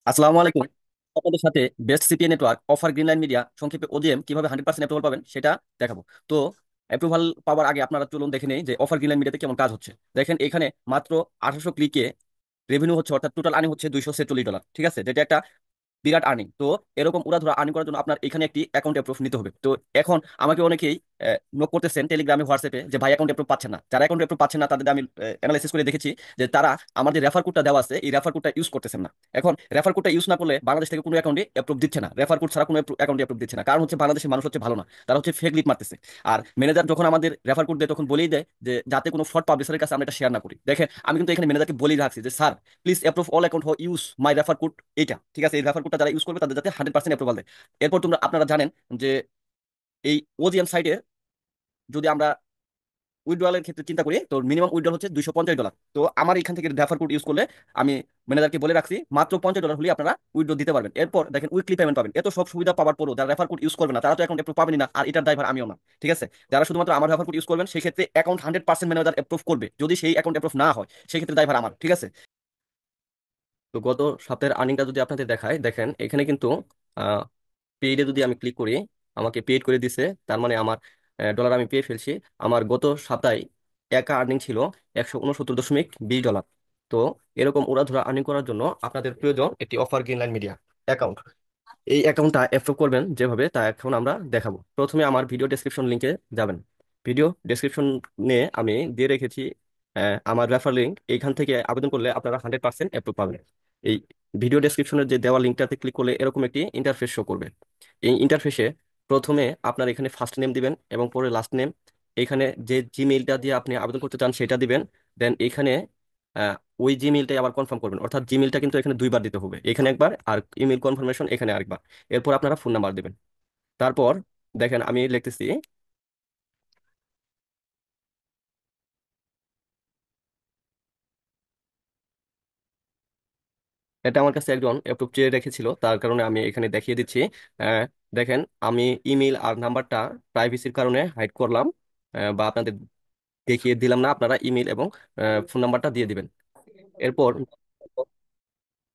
আসসালামু আলাইকুম। আপনাদের সাথে best CPA network offer Green Line media সংক্ষেপে ওজিএম কিভাবে 100% অ্যাপ্রুভাল পাবেন সেটা দেখাবো। তো অ্যাপ্রুভাল পাওয়ার আগে আপনারা চলুন দেখে নেই যে অফার গ্রিনলাইন মিডিয়াতে কেমন কাজ হচ্ছে। দেখেন এখানে মাত্র 1800 ক্লিকে রেভিনিউ হচ্ছে, অর্থাৎ টোটাল আর্নিং হচ্ছে $246। ঠিক আছে, যেটা একটা বিরাট আর্নিং। তো এরকম উড়াধুরা আর্নিং করার জন্য আপনার এখানে একটি অ্যাকাউন্ট অ্যাপ্রুভ নিতে হবে। তো এখন আমাকে অনেকেই নক করতেছেন টেলিগ্রামে, হোয়াটসঅ্যাপে, যে ভাই অ্যাকাউন্ট অ্যাপ্রুভ পাচ্ছেন না। যারা অ্যাকাউন্ট অ্যাপ্রুভ পাচ্ছেন না তাদের আমি অ্যানালাইসিস করে দেখেছি যে তারা আমার যে রেফার কোডটা দেওয়া আছে এই রেফার কোডটা ইউজ করতেছেন না। এখন রেফার কোডটা ইউজ না করলে বাংলাদেশ থেকে কোনো অ্যাকাউন্টে অ্যাপ্রুভ দিচ্ছে না, রেফার কোড ছাড়া কোনো অ্যাকাউন্টে অ্যাপ্রুভ দিচ্ছে না। কারণ হচ্ছে বাংলাদেশের মানুষ হচ্ছে ভালো না, তারা হচ্ছে ফেক লিড মারতেছে। আর ম্যানেজার যখন আমাদের রেফার কোড দেয় তখন বলেই দেয় যে যাতে কোনো ফ্রড পাবলিশারের কাছে আমরা এটা শেয়ার না করি। দেখেন আমি কিন্তু এখানে ম্যানেজারকে বলেই রাখছি যে sir please approve all account হো ইউজ মাই রেফার কোড। এইটা ঠিক আছে, এই রেফার কোডটা যারা ইউজ করবে তাদের যাতে 100% অ্যাপ্রুভাল দেয়। এরপর আপনারা জানেন যে এই ওজিএম সাইটে যদি আমরা উইথড্রয়ালের ক্ষেত্রে চিন্তা করি তো মিনিমাম উইথড্রল হচ্ছে $250। তো আমার এখান থেকে রেফার কোড ইউজ করলে আমি ম্যানেজারকে বলে রাখছি মাত্র $50 হলে আপনারা উইথড্র দিতে পারবেন। এরপর দেখেন উইকলি পেমেন্ট পাবেন। এত সব সুবিধা পাওয়ার পরও যারা রেফার কোড ইউজ করবে না তারা তো অ্যাকাউন্ট অ্যাপ্রুভ পাবেনই না, আর এটার ড্রাইভার আমিও না। ঠিক আছে, যারা শুধুমাত্র আমার রেফার কোড ইউজ করবেন সেই ক্ষেত্রে অ্যাকাউন্ট 100% ম্যানেজার অ্যাপ্রুভ করবে। যদি সেই অ্যাকাউন্ট অ্যাপ্রুভ না হয় সেই ক্ষেত্রে ড্রাইভার আমার। ঠিক আছে, তো গত সপ্তাহের আর্নিংটা যদি আপনাদের দেখায়, দেখেন এখানে কিন্তু পেইডে যদি আমি ক্লিক করি আমাকে পেইড করে দিছে, তার মানে আমার ডলার আমি পেয়ে ফেলছি। আমার গত সপ্তাহে একা আর্নিং ছিল $169.20। তো এরকম উড়াধুরা আর্নিং করার জন্য আপনাদের প্রয়োজন একটি অফার গ্রিনলাইন মিডিয়া অ্যাকাউন্ট। এই অ্যাকাউন্টটা অ্যাপ্রুভ করবেন যেভাবে, তা এখন আমরা দেখাবো। প্রথমে আমার ভিডিও ডেসক্রিপশন লিংকে যাবেন। ভিডিও ডেসক্রিপশনে আমি দিয়ে রেখেছি আমার রেফার লিঙ্ক। এইখান থেকে আবেদন করলে আপনারা 100% অ্যাপ্রুভ পাবেন। এই ভিডিও ডেসক্রিপশনের যে দেওয়া লিঙ্কটাতে ক্লিক করলে এরকম একটি ইন্টারফেস শো করবে। এই ইন্টারফেসে প্রথমে আপনার এখানে ফার্স্ট নেম দিবেন এবং পরে লাস্ট নেম। এখানে যে জিমেইলটা দিয়ে আপনি আবেদন করতে চান সেটা দিবেন। দেন এখানে আহ, ওই জিমেইলটাই আবার কনফার্ম করবেন, অর্থাৎ জিমেইলটা কিন্তু এখানে দুইবার দিতে হবে, এখানে একবার আর ইমেল কনফার্মেশন এখানে আরেকবার। এরপর আপনারা ফোন নাম্বার দিবেন। তারপর দেখেন আমি লিখতেছি, এটা আমার কাছে একজন অ্যাপ্রুভ চেয়ে রেখেছিল, তার কারণে আমি এখানে দেখিয়ে দিচ্ছি। আহ, দেখেন আমি ইমেল আর নাম্বারটা প্রাইভেসির কারণে হাইড করলাম, বা আপনাদের দেখিয়ে দিলাম না। আপনারা ইমেল এবং ফোন নাম্বারটা দিয়ে দিবেন। এরপর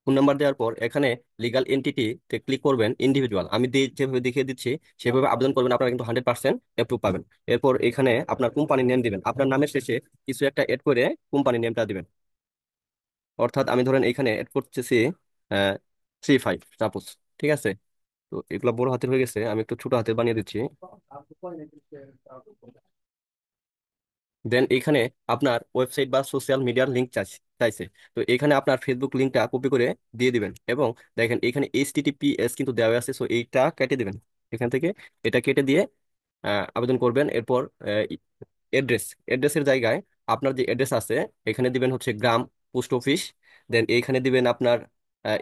ফোন নাম্বার দেওয়ার পর এখানে লিগাল এন্টিটিতে ক্লিক করবেন, ইন্ডিভিজুয়াল আমি যেভাবে দেখিয়ে দিচ্ছি সেভাবে আবেদন করবেন, আপনারা কিন্তু 100% অ্যাপ্রুভ পাবেন। এরপর এখানে আপনার কোম্পানি নেম দিবেন, আপনার নামের শেষে কিছু একটা এড করে কোম্পানি নেমটা দিবেন। অর্থাৎ আমি ধরেন এখানে এড করতেছি 35 সাপোজ। ঠিক আছে, তো এগুলো বড় হাতের হয়ে গেছে, আমি একটু ছোট হাতের বানিয়ে দিচ্ছি। দেন এখানে আপনার ওয়েবসাইট বা সোশ্যাল মিডিয়ার লিঙ্ক চাইছে। তো এখানে আপনার ফেসবুক লিঙ্কটা কপি করে দিয়ে দিবেন এবং দেখেন এখানে HTTPS কিন্তু দেওয়া আছে, সো এইটা কেটে দিবেন এখান থেকে। এটা কেটে দিয়ে আবেদন করবেন। এরপর অ্যাড্রেসের জায়গায় আপনার যে অ্যাড্রেস আছে এখানে দিবেন হচ্ছে গ্রাম পোস্ট অফিস। দেন এইখানে দিবেন আপনার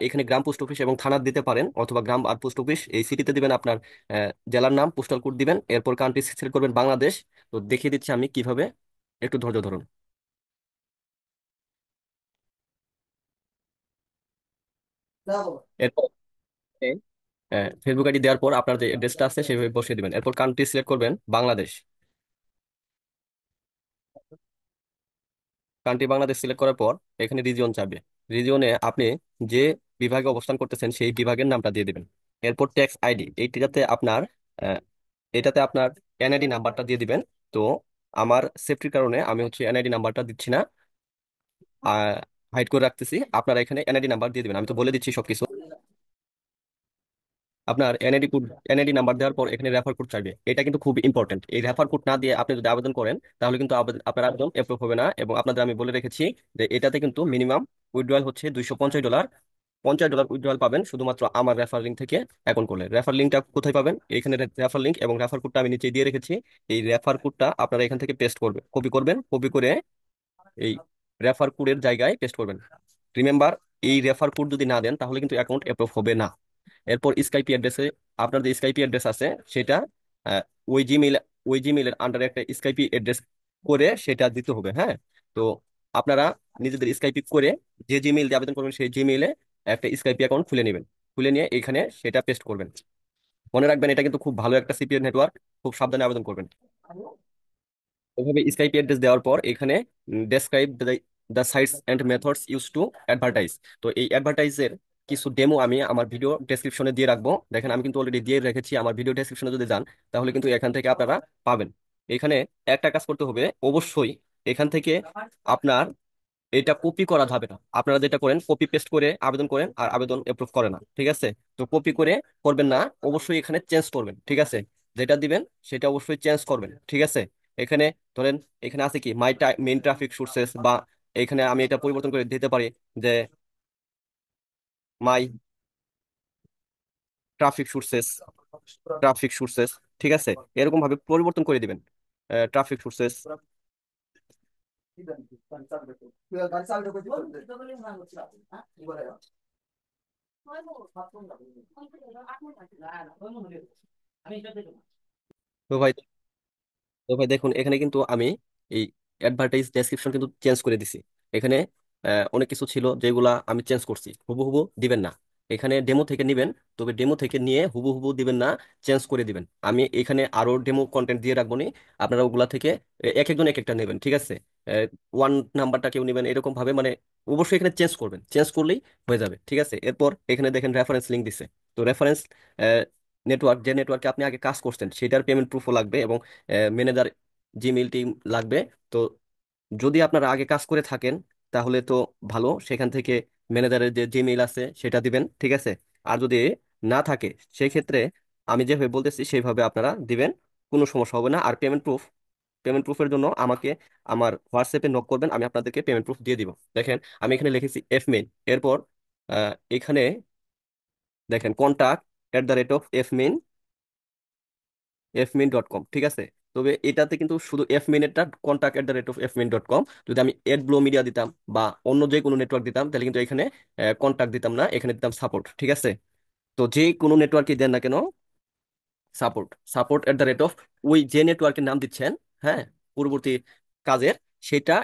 এখানে গ্রাম পোস্ট অফিস এবং থানা দিতে পারেন, অথবা গ্রাম আর পোস্ট অফিস। এই সিটিতে দিবেন আপনার জেলার নাম, পোস্টাল কোড দিবেন। এরপর কান্ট্রি সিলেক্ট করবেন বাংলাদেশ। তো দেখিয়ে দিচ্ছি আমি কিভাবে, একটু ধৈর্য ধরুন। এরপর ফেসবুক আইডি দেওয়ার পর আপনার যে অ্যাড্রেসটা আছে সেভাবে বসিয়ে দিবেন। এরপর কান্ট্রি সিলেক্ট করবেন বাংলাদেশ। কান্ট্রি বাংলাদেশ সিলেক্ট করার পর এখানে রিজিয়ন চাবে। রিজিয়নে আপনি যে বিভাগে অবস্থান করতেছেন সেই বিভাগের নামটা দিয়ে দিবেন। এরপর ট্যাক্স আইডি, এইটাতে আপনার আহ, এটাতে আপনার এনআইডি নাম্বারটা দিয়ে দিবেন। তো আমার সেফটির কারণে আমি হচ্ছে এনআইডি নাম্বারটা দিচ্ছি না, হাইড করে রাখতেছি। আপনারা এখানে এনআইডি নাম্বার দিয়ে দিবেন, আমি তো বলে দিচ্ছি সবকিছু। আপনার এনআইডি নাম্বার দেওয়ার পর এখানে রেফার কোড চাইবে, এটা কিন্তু খুব ইম্পর্টেন্ট। এই রেফার কোড না দিয়ে আপনি যদি আবেদন করেন তাহলে কিন্তু আপনার আবেদন অ্যাপ্রুভ হবে না। এবং আপনাদের আমি বলে রেখেছি যে এটাতে কিন্তু মিনিমাম উইথড্রয়াল হচ্ছে $250। $50 উইথড্রয়াল পাবেন শুধুমাত্র আমার রেফার লিঙ্ক থেকে অ্যাকাউন্ট করলে। রেফার লিঙ্কটা কোথায় পাবেন? এখানে রেফার লিঙ্ক এবং রেফার কোডটা আমি নিচে দিয়ে রেখেছি। এই রেফার কোডটা আপনারা এখান থেকে পেস্ট করবেন, কপি করবেন, কপি করে এই রেফার কোডের জায়গায় পেস্ট করবেন। রিমেম্বার, এই রেফার কোড যদি না দেন তাহলে কিন্তু অ্যাকাউন্ট অ্যাপ্রুভ হবে না। এরপর স্কাইপি অ্যাড্রেসে আপনার যে স্কাইপি অ্যাড্রেস আছে সেটা আহ, ওই জিমেইল ওই জিমেইলের আন্ডারে একটা স্কাইপি অ্যাড্রেস করে সেটা দিতে হবে। হ্যাঁ, তো আপনারা নিজেদের স্কাইপি করে যে জিমেইল দিয়ে আবেদন করবেন সেই জিমেইলে একটা স্কাইপি অ্যাকাউন্ট খুলে নেবেন। খুলে নিয়ে এখানে সেটা পেস্ট করবেন। মনে রাখবেন এটা কিন্তু খুব ভালো একটা সিপিএ নেটওয়ার্ক, খুব সাবধানে আবেদন করবেন। ওইভাবে স্কাইপি অ্যাড্রেস দেওয়ার পর এখানে describe the sites and methods use to advertise. তো এই অ্যাডভার্টাইজের কিছু ডেমো আমি আমার ভিডিও ডেসক্রিপশনে দিয়ে রাখবো। দেখেন আমি কিন্তু অলরেডি দিয়ে রেখেছি আমার ভিডিও ডেসক্রিপশনে, যদি যান তাহলে কিন্তু এখান থেকে আপনারা পাবেন। এখানে একটা কাজ করতে হবে অবশ্যই, এখান থেকে আপনার এটা কপি করা যাবে না। আপনারা যেটা করেন কপি পেস্ট করে আবেদন করেন আর আবেদন এপ্রুভ করে না, ঠিক আছে? তো কপি করে করবেন না, অবশ্যই এখানে চেঞ্জ করবেন, ঠিক আছে? যেটা দিবেন সেটা অবশ্যই চেঞ্জ করবেন, ঠিক আছে? এখানে ধরেন এখানে আছে কি মাই মেইন ট্রাফিক সোর্সেস, বা এখানে আমি এটা পরিবর্তন করে দিতে পারি যে মাই ট্রাফিক সোর্সেস, ট্রাফিক সোর্সেস, ঠিক আছে? এরকম ভাবে পরিবর্তন করে দিবেন ট্রাফিক সোর্সেস। তো ভাই, দেখুন এখানে কিন্তু আমি এই অ্যাডভার্টাইজ ডেসক্রিপশন কিন্তু চেঞ্জ করে দিছি। এখানে অনেক কিছু ছিল যেগুলা আমি চেঞ্জ করছি, হুবহু দিবেন না। এখানে ডেমো থেকে নিবেন, তবে ডেমো থেকে নিয়ে হুবহু দিবেন না, চেঞ্জ করে দিবেন। আমি এখানে আরো ডেমো কন্টেন্ট দিয়ে রাখবো নি, আপনারা ওগুলা থেকে এক একজন এক একটা নেবেন, ঠিক আছে? ওয়ান নাম্বারটা কেউ নেবেন এরকম ভাবে, মানে অবশ্যই এখানে চেঞ্জ করবেন, চেঞ্জ করলেই হয়ে যাবে, ঠিক আছে? এরপর এখানে দেখেন রেফারেন্স লিঙ্ক দিছে। তো রেফারেন্স নেটওয়ার্ক, যে নেটওয়ার্কে আপনি আগে কাজ করছেন সেটার পেমেন্ট প্রুফও লাগবে, এবং ম্যানেজার জিমেইল টিম লাগবে। তো যদি আপনারা আগে কাজ করে থাকেন তাহলে তো ভালো, সেখান থেকে ম্যানেজারের যে জিমেইল আছে সেটা দিবেন, ঠিক আছে? আর যদি না থাকে সেই ক্ষেত্রে আমি যেভাবে বলতেছি সেইভাবে আপনারা দিবেন, কোনো সমস্যা হবে না। আর পেমেন্ট প্রুফ, পেমেন্ট প্রুফের জন্য আমাকে আমার হোয়াটসঅ্যাপে নক করবেন, আমি আপনাদেরকে পেমেন্ট প্রুফ দিয়ে দিব। দেখেন আমি এখানে লিখেছি এফমেইল, এরপর এখানে দেখেন কন্টাক্ট @fmain fmain.com, ঠিক আছে? তবে এটাতে কিন্তু শুধু fmain-এরটা contact@fmain.com। যদি আমি অ্যাডব্লো মিডিয়া দিতাম বা অন্য যে কোনো নেটওয়ার্ক দিতাম তাহলে কিন্তু এখানে কন্টাক্ট দিতাম না, এখানে দিতাম সাপোর্ট, ঠিক আছে? তো যে কোনো নেটওয়ার্কই দেন না কেন, সাপোর্ট, সাপোর্ট ওই যে নেটওয়ার্কের নাম দিচ্ছেন, হ্যাঁ, পূর্ববর্তী কাজের, সেটা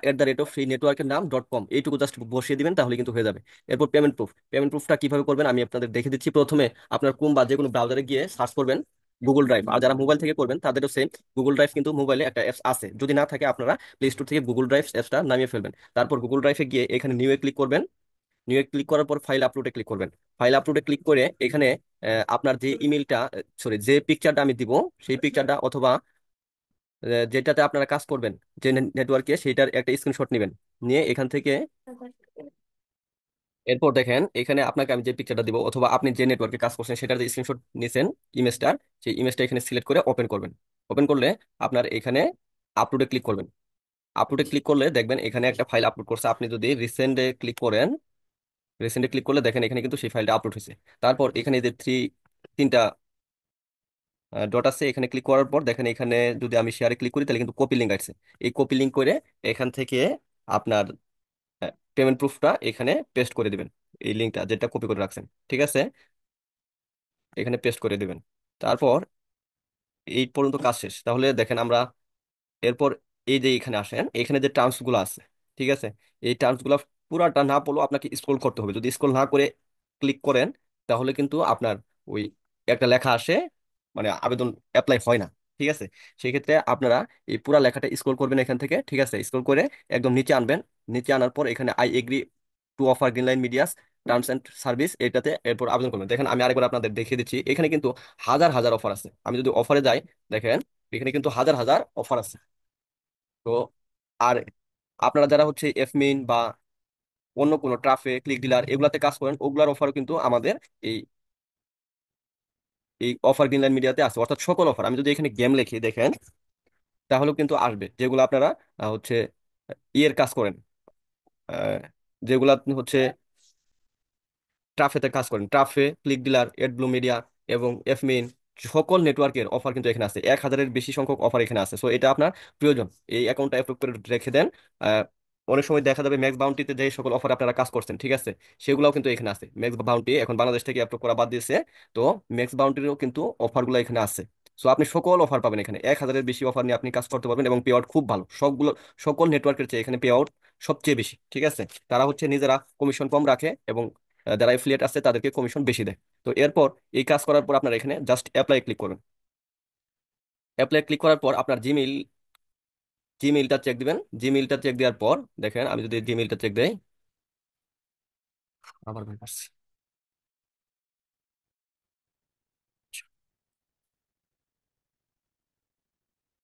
সেই নেটওয়ার্কের নাম .com, এইটুকু জাস্ট বসিয়ে দিবেন তাহলে কিন্তু হয়ে যাবে। এরপর পেমেন্ট প্রুফ, পেমেন্ট প্রুফটা কিভাবে করবেন আমি আপনাদের দেখে দিচ্ছি। প্রথমে আপনার ক্রোম বা যে কোনো ব্রাউজারে গিয়ে সার্চ করবেন গুগল ড্রাইভ। আর যারা মোবাইল থেকে করবেন তাদেরও সেম, গুগল ড্রাইভ কিন্তু মোবাইলে একটা অ্যাপস আছে, যদি না থাকে আপনারা প্লে স্টোর থেকে গুগল ড্রাইভ অ্যাপসটা নামিয়ে ফেলবেন। তারপর গুগল ড্রাইভে গিয়ে এখানে নিউ এ ক্লিক করবেন। নিউ ক্লিক করার পর ফাইল আপলোডে ক্লিক করবেন। ফাইল আপলোডে ক্লিক করে এখানে আপনার যে ইমেলটা, সরি, যে পিকচারটা আমি দিব সেই পিকচারটা, অথবা যেটাতে আপনারা কাজ করবেন যে নেটওয়ার্কে, সেইটার একটা স্ক্রিনশট নেবেন। নিয়ে এখান থেকে এরপর দেখেন এখানে আপনাকে আমি যে পিকচারটা দিব অথবা আপনি যে নেটওয়ার্কে কাজ করছেন সেটার যে স্ক্রিনশট নিছেন ইমেজটার, সেই ইমেজটা এখানে সিলেক্ট করে ওপেন করবেন। ওপেন করলে আপনার এখানে আপলোডে ক্লিক করবেন। আপলোডে ক্লিক করলে দেখবেন এখানে একটা ফাইল আপলোড করছে। আপনি যদি রিসেন্টে ক্লিক করেন, রিসেন্টলি ক্লিক করলে দেখেন এখানে কিন্তু সেই ফাইলটা আপলোড হয়েছে। তারপর এখানে যে তিনটা ডট আছে, এখানে ক্লিক করার পর দেখেন এখানে যদি আমি শেয়ারে ক্লিক করি তাহলে কিন্তু কপি লিঙ্ক আসছে। এই কপি লিঙ্ক করে এখান থেকে আপনার পেমেন্ট প্রুফটা এখানে পেস্ট করে দিবেন, এই লিঙ্কটা যেটা কপি করে রাখছেন, ঠিক আছে? এখানে পেস্ট করে দিবেন। তারপর এই পর্যন্ত কাজ শেষ। তাহলে দেখেন আমরা এরপর এই যে এখানে আসেন, এখানে যে টার্মস গুলো আছে, ঠিক আছে? এই টার্মস গুলো পুরাটা না পড়লেও আপনাকে স্ক্রল করতে হবে। যদি স্ক্রল না করে ক্লিক করেন তাহলে কিন্তু আপনার ওই একটা লেখা আসে, মানে আবেদন অ্যাপ্লাই হয় না, ঠিক আছে? সেই ক্ষেত্রে আপনারা এই পুরা লেখাটা স্ক্রল করবেন এখান থেকে, ঠিক আছে? স্ক্রল করে একদম নিচে আনবেন। নিচে আনার পর এখানে I agree to offer Greenline media's terms and service, এটাতে এরপর আবেদন করবেন। দেখেন আমি আরেকবার আপনাদের দেখিয়ে দিচ্ছি, এখানে কিন্তু হাজার হাজার অফার আছে। আমি যদি অফারে যাই, দেখেন এখানে কিন্তু হাজার হাজার অফার আছে। তো আর আপনারা যারা হচ্ছে এফমিন বা অন্য কোনো ট্রাফে ক্লিক ডিলার এগুলাতে কাজ করেন, ওগুলার অফারও কিন্তু আমাদের এই এই অফার গ্রিনল্যান্ড মিডিয়াতে আছে, অর্থাৎ সকল অফার। আমি যদি এখানে গেম লিখি দেখেন তাহলেও কিন্তু আসবে, যেগুলো আপনারা হচ্ছে ইয়ের কাজ করেন, আহ, যেগুলা হচ্ছে ট্রাফেতে কাজ করেন, ট্রাফে, ক্লিক ডিলার, এডব্লু মিডিয়া এবং এফমিন, সকল নেটওয়ার্কের অফার কিন্তু এখানে আছে। 1000-এর বেশি সংখ্যক অফার এখানে আছে। সো এটা আপনার প্রয়োজন, এই অ্যাকাউন্টটা অ্যাপ্রুভ করে রেখে দেন। আহ, অনেক সময় দেখা যাবে ম্যাক্স বাউন্টিতে যে সকল অফার আপনারা কাজ করছেন, ঠিক আছে, সেগুলোও কিন্তু এখানে আছে। ম্যাক্স বাউন্টি এখন বাংলাদেশ থেকে অ্যাপ্রুভ করা বাদ দিয়েছে, তো ম্যাক্স বাউন্টিরও কিন্তু অফারগুলো এখানে আছে। সো আপনি সকল অফার পাবেন এখানে, 1000-এর বেশি অফার নিয়ে আপনি কাজ করতে পারবেন, এবং পে আউট খুব ভালো। সবগুলো সকল নেটওয়ার্কের চেয়ে এখানে পে আউট সবচেয়ে বেশি, ঠিক আছে? তারা হচ্ছে নিজেরা কমিশন কম রাখে, এবং যারা এফিলিয়েট আছে তাদেরকে কমিশন বেশি দেয়। তো এরপর এই কাজ করার পর আপনারা এখানে জাস্ট অ্যাপ্লাই ক্লিক করবেন। অ্যাপ্লাই ক্লিক করার পর আপনার জিমেইলটা চেক দিবেন। জিমেইলটা চেক দেওয়ার পর দেখেন আমি যদি জিমেইলটা চেক দেই, আবার ভুল করছি।